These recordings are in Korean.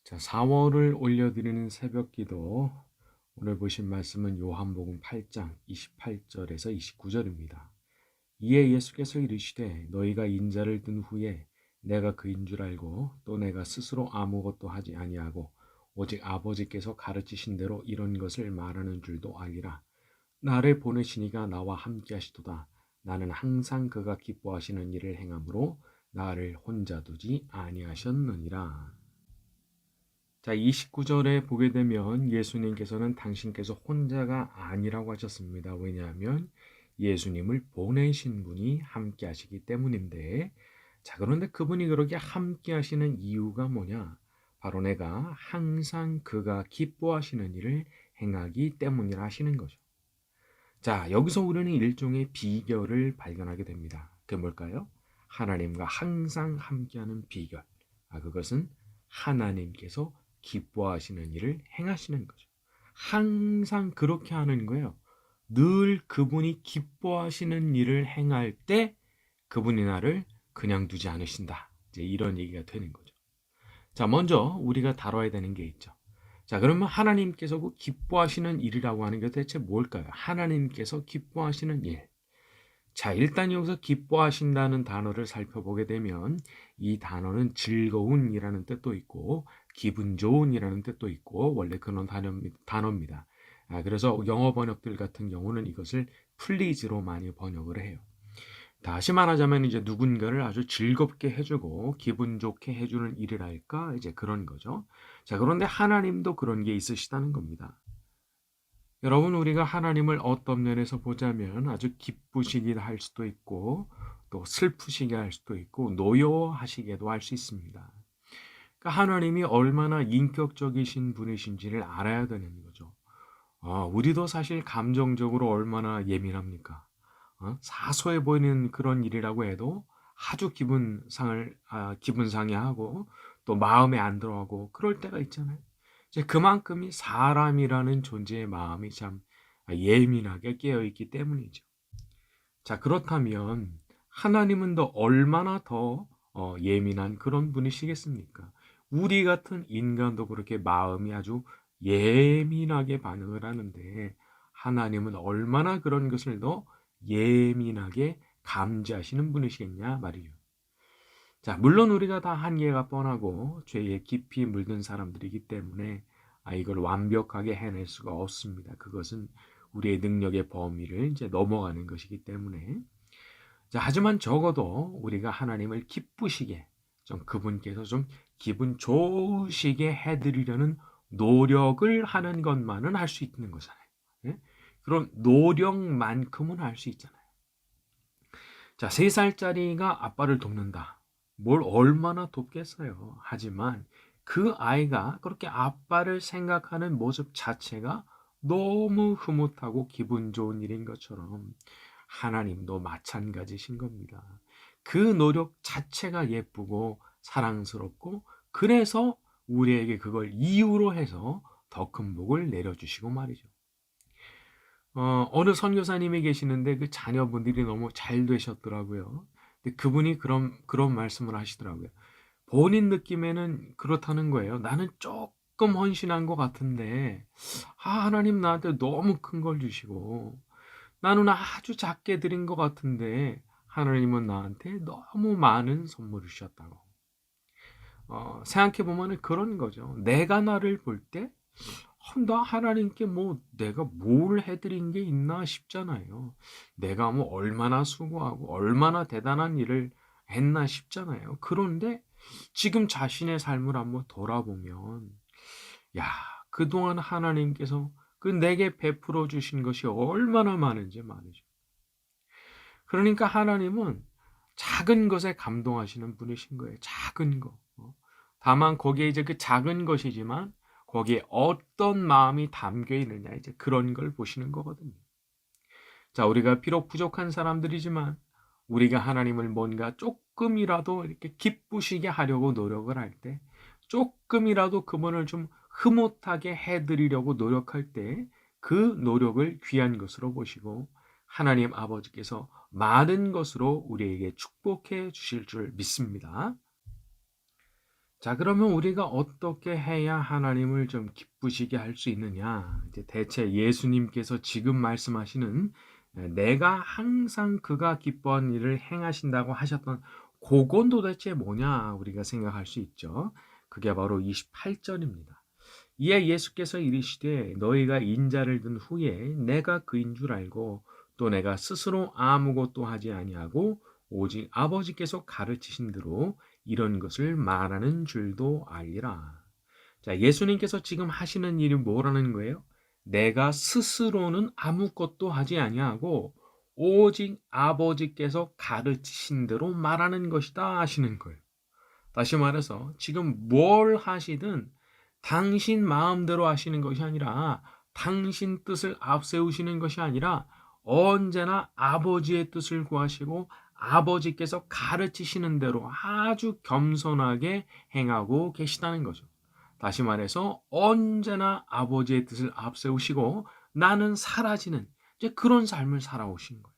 자, 4월을 올려드리는 새벽기도. 오늘 보신 말씀은 요한복음 8장 28절에서 29절입니다. 이에 예수께서 이르시되 너희가 인자를 든 후에 내가 그인 줄 알고 또 내가 스스로 아무것도 하지 아니하고 오직 아버지께서 가르치신 대로 이런 것을 말하는 줄도 알리라. 나를 보내시니가 나와 함께 하시도다. 나는 항상 그가 기뻐하시는 일을 행함으로 나를 혼자 두지 아니하셨느니라. 자, 29절에 보게 되면 예수님께서는 당신께서 혼자가 아니라고 하셨습니다. 왜냐하면 예수님을 보내신 분이 함께 하시기 때문인데, 자, 그런데 그분이 그렇게 함께 하시는 이유가 뭐냐? 바로 내가 항상 그가 기뻐하시는 일을 행하기 때문이라 하시는 거죠. 자, 여기서 우리는 일종의 비결을 발견하게 됩니다. 그게 뭘까요? 하나님과 항상 함께하는 비결. 그것은 하나님께서 기뻐하시는 일을 행하시는 거죠. 항상 그렇게 하는 거예요. 늘 그분이 기뻐하시는 일을 행할 때 그분이 나를 그냥 두지 않으신다. 이제 이런 얘기가 되는 거죠. 자, 먼저 우리가 다뤄야 되는 게 있죠. 자, 그러면 하나님께서 그 기뻐하시는 일이라고 하는 게 대체 뭘까요? 하나님께서 기뻐하시는 일. 자, 일단 여기서 기뻐하신다는 단어를 살펴보게 되면 이 단어는 즐거운이라는 뜻도 있고 기분 좋은이라는 뜻도 있고 원래 그런 단어입니다. 그래서 영어 번역들 같은 경우는 이것을 플리즈로 많이 번역을 해요. 다시 말하자면 이제 누군가를 아주 즐겁게 해주고 기분 좋게 해주는 일이랄까 이제 그런 거죠. 자, 그런데 하나님도 그런 게 있으시다는 겁니다. 여러분, 우리가 하나님을 어떤 면에서 보자면 아주 기쁘시게 할 수도 있고 또 슬프시게 할 수도 있고 노여하시게도 할 수 있습니다. 그러니까 하나님이 얼마나 인격적이신 분이신지를 알아야 되는 거죠. 우리도 사실 감정적으로 얼마나 예민합니까? 사소해 보이는 그런 일이라고 해도 아주 기분 상해하고 또 마음에 안 들어하고 그럴 때가 있잖아요. 이제 그만큼이 사람이라는 존재의 마음이 참 예민하게 깨어 있기 때문이죠. 자, 그렇다면 하나님은 더 얼마나 더 예민한 그런 분이시겠습니까? 우리 같은 인간도 그렇게 마음이 아주 예민하게 반응을 하는데 하나님은 얼마나 그런 것을 더 예민하게 감지하시는 분이시겠냐 말이죠. 자, 물론 우리가 다 한계가 뻔하고 죄에 깊이 물든 사람들이기 때문에 이걸 완벽하게 해낼 수가 없습니다. 그것은 우리의 능력의 범위를 이제 넘어가는 것이기 때문에. 자, 하지만 적어도 우리가 하나님을 기쁘시게 좀 그분께서 좀 기분 좋으시게 해드리려는 노력을 하는 것만은 할 수 있는 거잖아요. 예? 그런 노력만큼은 할 수 있잖아요. 자, 3살짜리가 아빠를 돕는다. 뭘 얼마나 돕겠어요. 하지만 그 아이가 그렇게 아빠를 생각하는 모습 자체가 너무 흐뭇하고 기분 좋은 일인 것처럼 하나님도 마찬가지신 겁니다. 그 노력 자체가 예쁘고 사랑스럽고 그래서 우리에게 그걸 이유로 해서 더 큰 복을 내려주시고 말이죠. 어느 선교사님이 계시는데 그 자녀분들이 너무 잘 되셨더라고요. 근데 그분이 그런 말씀을 하시더라고요. 본인 느낌에는 그렇다는 거예요. 나는 조금 헌신한 것 같은데, 하나님 나한테 너무 큰 걸 주시고, 나는 아주 작게 드린 것 같은데, 하나님은 나한테 너무 많은 선물을 주셨다고. 생각해보면 그런 거죠. 내가 나를 볼때 나 하나님께 뭐 내가 뭘 해드린 게 있나 싶잖아요. 내가 뭐 얼마나 수고하고 얼마나 대단한 일을 했나 싶잖아요. 그런데 지금 자신의 삶을 한번 돌아보면, 야, 그동안 하나님께서 그 내게 베풀어 주신 것이 얼마나 많은지 말이죠. 그러니까 하나님은 작은 것에 감동하시는 분이신 거예요. 작은 거. 다만 거기에 이제 그 작은 것이지만 거기에 어떤 마음이 담겨 있느냐 이제 그런 걸 보시는 거거든요. 자, 우리가 비록 부족한 사람들이지만 우리가 하나님을 뭔가 조금이라도 이렇게 기쁘시게 하려고 노력을 할 때, 조금이라도 그분을 좀 흐뭇하게 해드리려고 노력할 때 그 노력을 귀한 것으로 보시고 하나님 아버지께서 많은 것으로 우리에게 축복해 주실 줄 믿습니다. 자, 그러면 우리가 어떻게 해야 하나님을 좀 기쁘시게 할 수 있느냐? 이제 대체 예수님께서 지금 말씀하시는 내가 항상 그가 기뻐하는 일을 행하신다고 하셨던 그건 도대체 뭐냐? 우리가 생각할 수 있죠. 그게 바로 28절입니다. 이에 예수께서 이르시되 너희가 인자를 든 후에 내가 그인 줄 알고 또 내가 스스로 아무것도 하지 아니하고 오직 아버지께서 가르치신 대로 이런 것을 말하는 줄도 알리라. 자, 예수님께서 지금 하시는 일이 뭐라는 거예요? 내가 스스로는 아무것도 하지 아니하고 오직 아버지께서 가르치신 대로 말하는 것이다 하시는 거예요. 다시 말해서 지금 뭘 하시든 당신 마음대로 하시는 것이 아니라 당신 뜻을 앞세우시는 것이 아니라 언제나 아버지의 뜻을 구하시고 아버지께서 가르치시는 대로 아주 겸손하게 행하고 계시다는 거죠. 다시 말해서 언제나 아버지의 뜻을 앞세우시고 나는 사라지는 이제 그런 삶을 살아오신 거예요.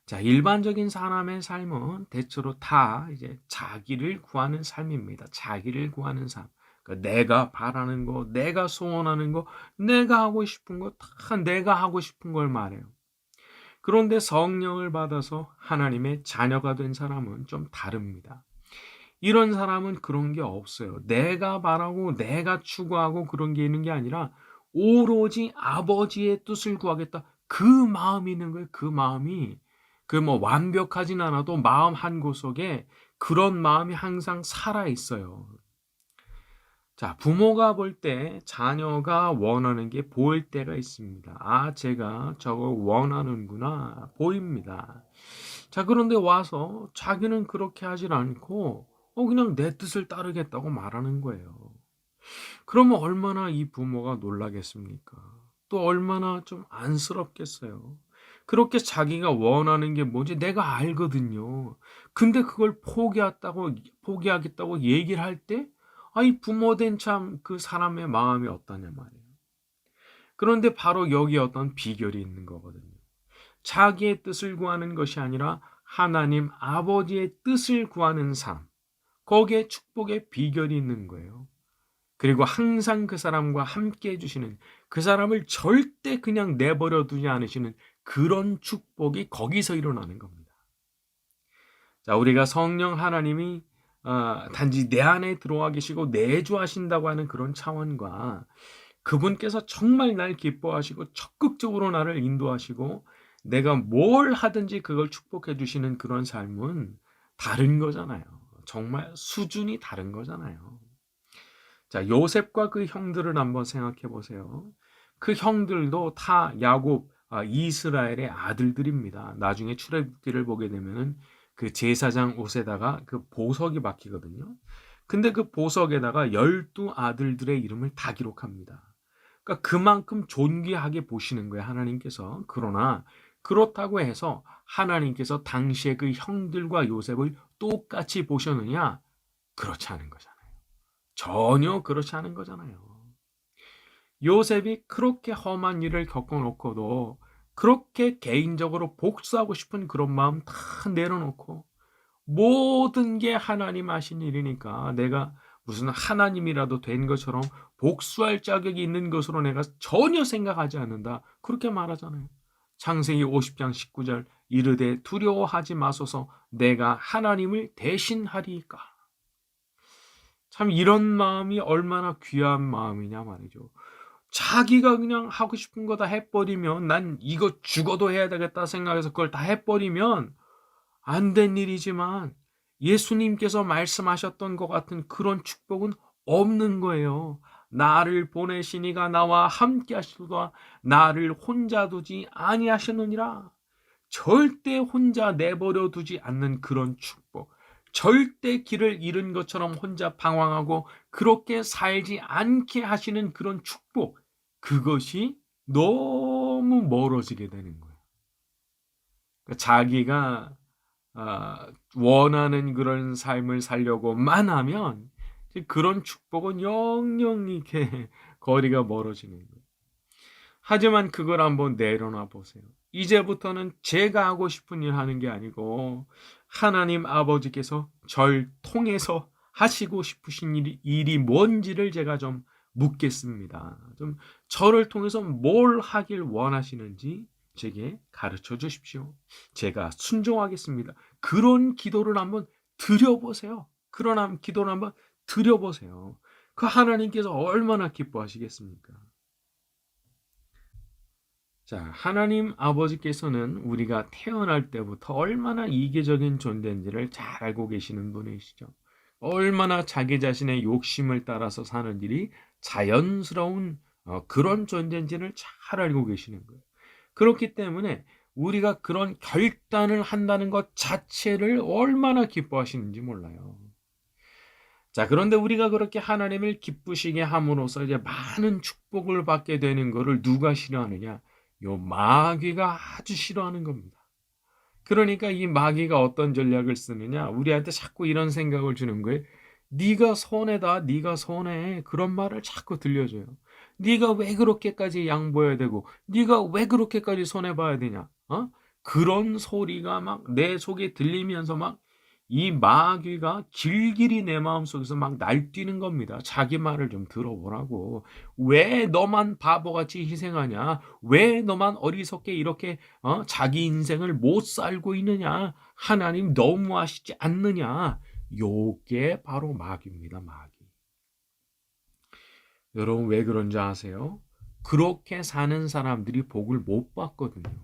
자, 일반적인 사람의 삶은 대체로 다 이제 자기를 구하는 삶입니다. 자기를 구하는 삶. 그러니까 내가 바라는 거, 내가 소원하는 거, 내가 하고 싶은 거, 다 내가 하고 싶은 걸 말해요. 그런데 성령을 받아서 하나님의 자녀가 된 사람은 좀 다릅니다. 이런 사람은 그런 게 없어요. 내가 바라고 내가 추구하고 그런 게 있는 게 아니라 오로지 아버지의 뜻을 구하겠다. 그 마음이 있는 거예요. 그 마음이. 그 뭐 완벽하진 않아도 마음 한 구석에 그런 마음이 항상 살아 있어요. 자, 부모가 볼 때 자녀가 원하는 게 보일 때가 있습니다. 아, 제가 저거 원하는구나 보입니다. 자, 그런데 와서 자기는 그렇게 하질 않고 그냥 내 뜻을 따르겠다고 말하는 거예요. 그러면 얼마나 이 부모가 놀라겠습니까? 또 얼마나 좀 안쓰럽겠어요. 그렇게 자기가 원하는 게 뭔지 내가 알거든요. 근데 그걸 포기하겠다고 얘기를 할 때, 이 부모된 참 그 사람의 마음이 어떠냐 말이에요. 그런데 바로 여기에 어떤 비결이 있는 거거든요. 자기의 뜻을 구하는 것이 아니라 하나님 아버지의 뜻을 구하는 삶. 거기에 축복의 비결이 있는 거예요. 그리고 항상 그 사람과 함께 해주시는 그 사람을 절대 그냥 내버려 두지 않으시는 그런 축복이 거기서 일어나는 겁니다. 자, 우리가 성령 하나님이 단지 내 안에 들어와 계시고 내주하신다고 하는 그런 차원과 그분께서 정말 날 기뻐하시고 적극적으로 나를 인도하시고 내가 뭘 하든지 그걸 축복해 주시는 그런 삶은 다른 거잖아요. 정말 수준이 다른 거잖아요. 자, 요셉과 그 형들을 한번 생각해 보세요. 그 형들도 다 야곱, 이스라엘의 아들들입니다. 나중에 출애굽기를 보게 되면은 그 제사장 옷에다가 그 보석이 박히거든요. 근데 그 보석에다가 12 아들들의 이름을 다 기록합니다. 그러니까 그만큼 존귀하게 보시는 거예요, 하나님께서. 그러나 그렇다고 해서 하나님께서 당시에 그 형들과 요셉을 똑같이 보셨느냐? 그렇지 않은 거잖아요. 전혀 그렇지 않은 거잖아요. 요셉이 그렇게 험한 일을 겪어놓고도 그렇게 개인적으로 복수하고 싶은 그런 마음 다 내려놓고 모든 게 하나님 하신 일이니까 내가 무슨 하나님이라도 된 것처럼 복수할 자격이 있는 것으로 내가 전혀 생각하지 않는다. 그렇게 말하잖아요. 창세기 50장 19절 이르되 두려워하지 마소서 내가 하나님을 대신하리이까. 참 이런 마음이 얼마나 귀한 마음이냐 말이죠. 자기가 그냥 하고 싶은 거 다 해버리면 난 이거 죽어도 해야 되겠다 생각해서 그걸 다 해버리면 안 된 일이지만 예수님께서 말씀하셨던 것 같은 그런 축복은 없는 거예요. 나를 보내시니가 나와 함께 하시도다 나를 혼자 두지 아니하셨느니라. 절대 혼자 내버려 두지 않는 그런 축복. 절대 길을 잃은 것처럼 혼자 방황하고 그렇게 살지 않게 하시는 그런 축복. 그것이 너무 멀어지게 되는 거예요. 그러니까 자기가 원하는 그런 삶을 살려고만 하면 그런 축복은 영영 이렇게 거리가 멀어지는 거예요. 하지만 그걸 한번 내려놔 보세요. 이제부터는 제가 하고 싶은 일 하는 게 아니고 하나님 아버지께서 절 통해서 하시고 싶으신 일이 뭔지를 제가 좀 묻겠습니다. 좀 저를 통해서 뭘 하길 원하시는지 제게 가르쳐 주십시오. 제가 순종하겠습니다. 그런 기도를 한번 드려보세요. 그런 기도를 한번 드려보세요. 그 하나님께서 얼마나 기뻐하시겠습니까? 자, 하나님 아버지께서는 우리가 태어날 때부터 얼마나 이기적인 존재인지를 잘 알고 계시는 분이시죠. 얼마나 자기 자신의 욕심을 따라서 사는 일이 자연스러운 그런 존재인지를 잘 알고 계시는 거예요. 그렇기 때문에 우리가 그런 결단을 한다는 것 자체를 얼마나 기뻐하시는지 몰라요. 자, 그런데 우리가 그렇게 하나님을 기쁘시게 함으로써 이제 많은 축복을 받게 되는 것을 누가 싫어하느냐? 요 마귀가 아주 싫어하는 겁니다. 그러니까 이 마귀가 어떤 전략을 쓰느냐? 우리한테 자꾸 이런 생각을 주는 거예요. 네가 손해다, 네가 손해. 그런 말을 자꾸 들려줘요. 네가 왜 그렇게까지 양보해야 되고, 네가 왜 그렇게까지 손해 봐야 되냐? 그런 소리가 막 내 속에 들리면서 막 이 마귀가 길길이 내 마음속에서 막 날뛰는 겁니다. 자기 말을 좀 들어보라고. 왜 너만 바보같이 희생하냐? 왜 너만 어리석게 이렇게 자기 인생을 못 살고 있느냐? 하나님 너무하시지 않느냐? 요게 바로 마귀입니다. 마귀. 여러분 왜 그런지 아세요? 그렇게 사는 사람들이 복을 못 받거든요.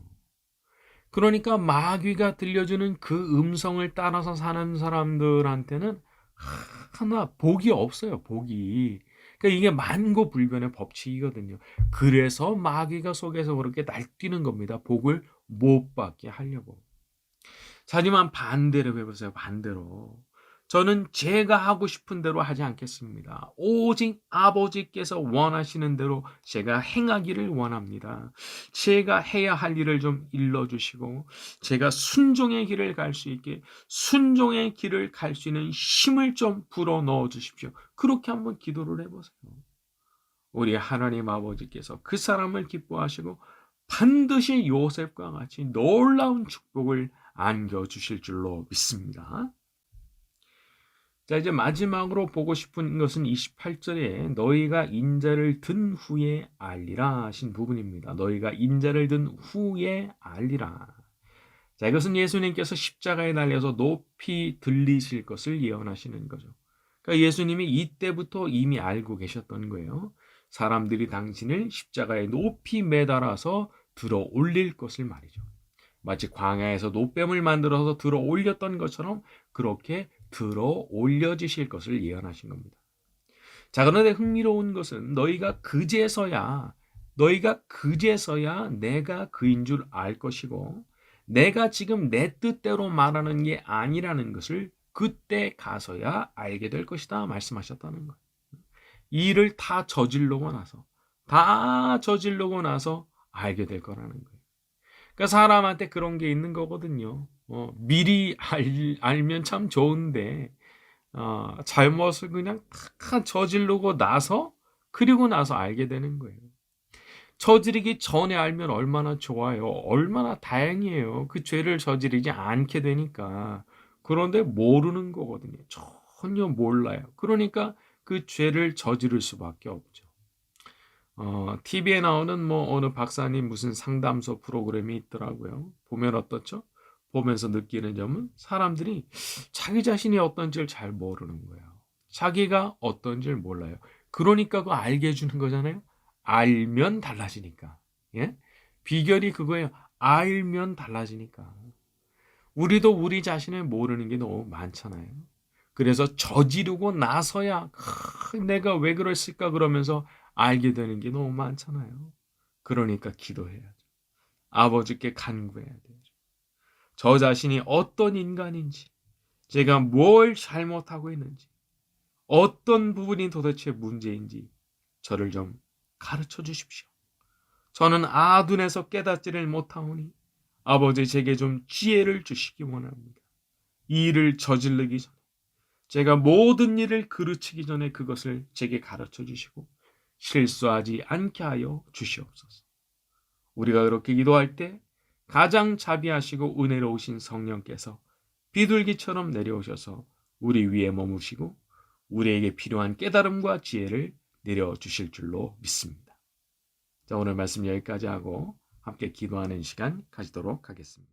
그러니까 마귀가 들려주는 그 음성을 따라서 사는 사람들한테는 하나 복이 없어요. 복이. 그러니까 이게 만고불변의 법칙이거든요. 그래서 마귀가 속에서 그렇게 날뛰는 겁니다. 복을 못 받게 하려고. 하지만 반대로 해보세요. 반대로. 저는 제가 하고 싶은 대로 하지 않겠습니다. 오직 아버지께서 원하시는 대로 제가 행하기를 원합니다. 제가 해야 할 일을 좀 일러주시고 제가 순종의 길을 갈 수 있게 순종의 길을 갈 수 있는 힘을 좀 불어넣어 주십시오. 그렇게 한번 기도를 해보세요. 우리 하나님 아버지께서 그 사람을 기뻐하시고 반드시 요셉과 같이 놀라운 축복을 안겨주실 줄로 믿습니다. 자, 이제 마지막으로 보고 싶은 것은 28절에 너희가 인자를 든 후에 알리라 하신 부분입니다. 너희가 인자를 든 후에 알리라. 자, 이것은 예수님께서 십자가에 달려서 높이 들리실 것을 예언하시는 거죠. 그러니까 예수님이 이때부터 이미 알고 계셨던 거예요. 사람들이 당신을 십자가에 높이 매달아서 들어 올릴 것을 말이죠. 마치 광야에서 노뱀을 만들어서 들어 올렸던 것처럼 그렇게 들어 올려지실 것을 예언하신 겁니다. 자, 그런데 흥미로운 것은 너희가 그제서야 내가 그인 줄 알 것이고 내가 지금 내 뜻대로 말하는 게 아니라는 것을 그때 가서야 알게 될 것이다 말씀하셨다는 거예요. 이 일을 다 저지르고 나서 알게 될 거라는 거예요. 그러니까 사람한테 그런 게 있는 거거든요. 미리 알면 참 좋은데 잘못을 그냥 다 저지르고 나서 그리고 나서 알게 되는 거예요. 저지르기 전에 알면 얼마나 좋아요. 얼마나 다행이에요. 그 죄를 저지르지 않게 되니까. 그런데 모르는 거거든요. 전혀 몰라요. 그러니까 그 죄를 저지를 수밖에 없죠. TV에 나오는 뭐 어느 박사님 무슨 상담소 프로그램이 있더라고요. 보면 어떻죠? 보면서 느끼는 점은 사람들이 자기 자신이 어떤지를 잘 모르는 거예요. 자기가 어떤지를 몰라요. 그러니까 그거 알게 해주는 거잖아요. 알면 달라지니까. 예? 비결이 그거예요. 알면 달라지니까. 우리도 우리 자신을 모르는 게 너무 많잖아요. 그래서 저지르고 나서야 내가 왜 그랬을까 그러면서 알게 되는 게 너무 많잖아요. 그러니까 기도해야죠. 아버지께 간구해야 되죠. 저 자신이 어떤 인간인지, 제가 뭘 잘못하고 있는지, 어떤 부분이 도대체 문제인지 저를 좀 가르쳐 주십시오. 저는 아둔해서 깨닫지를 못하오니 아버지 제게 좀 지혜를 주시기 원합니다. 이 일을 저지르기 전에 제가 모든 일을 그르치기 전에 그것을 제게 가르쳐 주시고 실수하지 않게 하여 주시옵소서. 우리가 그렇게 기도할 때 가장 자비하시고 은혜로우신 성령께서 비둘기처럼 내려오셔서 우리 위에 머무시고 우리에게 필요한 깨달음과 지혜를 내려주실 줄로 믿습니다. 자, 오늘 말씀 여기까지 하고 함께 기도하는 시간 가지도록 하겠습니다.